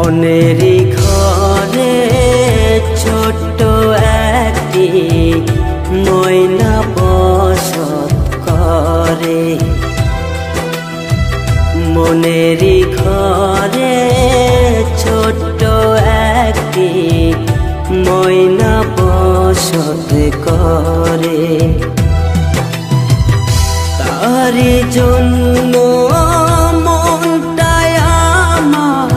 মনেরই ঘরে ছোট্ট একটি ময়না বসত করে। মনেরই ঘরে ছোট্ট একটি ময়না বসত করে। তারি জন্য মনটায় আমার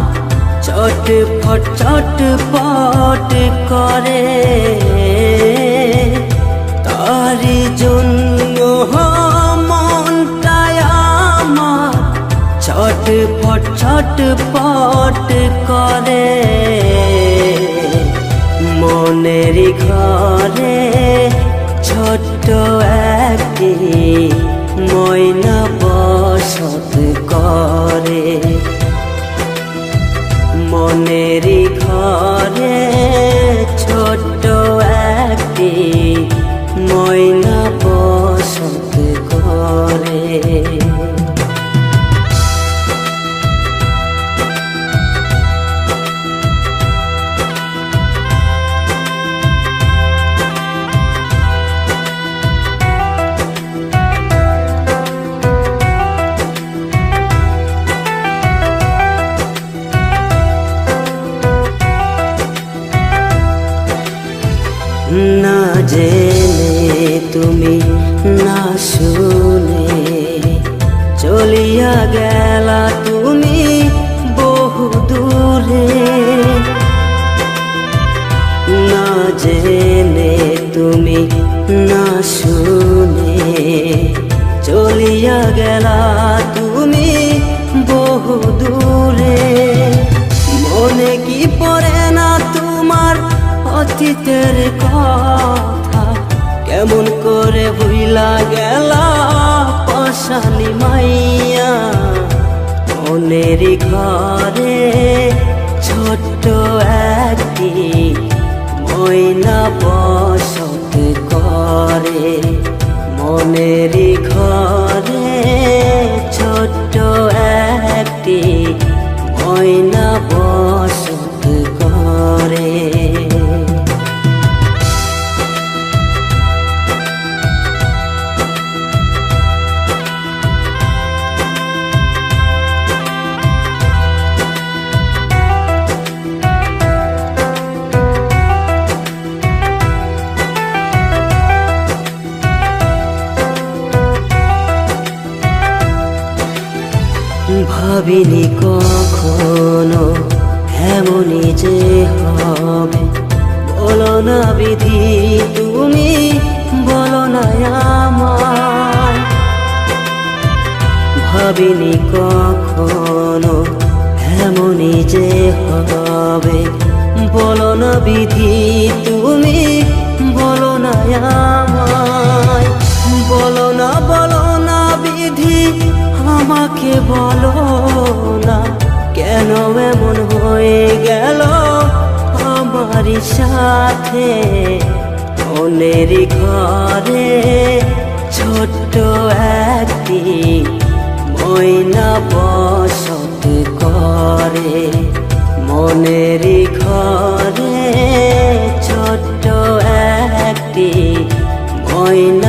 ছটফট ছটফট করে। তারি জন্য মনটায় আমার ছটফট ছটফট করে। মনেরই ঘরে ছোট্ট একটি ময়না বসত করে। মনেরই ঘরে ছোট্ট একটি ময়না বসত করে। না জেনে তুমি না শুনে চলিয়া গেলা তুমি বহু দূরে। না জেনে তুমি না শুনে চলিয়া গেলা তুমি বহু দূরে। মনে কি পড়ে না তোমার অতীতের কথা? কেমন করে ভুইলা গেলা পাশানি মাইয়া? মনেরই ঘরে ছোট্ট একটি ময়না বসত করে। মনেরই ঘরে ছোট্ট একটি ময়না বসত করে। ভাবিনি কখনো এমনই যে হবে। বলো না বিধি তুমি বলো না আমায়। ভাবিনি কখনো এমনই যে হবে। বলো না বিধি তুমি বলো না আমায়। বলো না বিধি আমাকে বলো না, কেন এমন হয়ে গেল আমারই সাথে? মনেরই ঘরে ছোট্ট একটি ময়না বসত করে। মনেরই ঘরে ছোট্ট একটি ময়না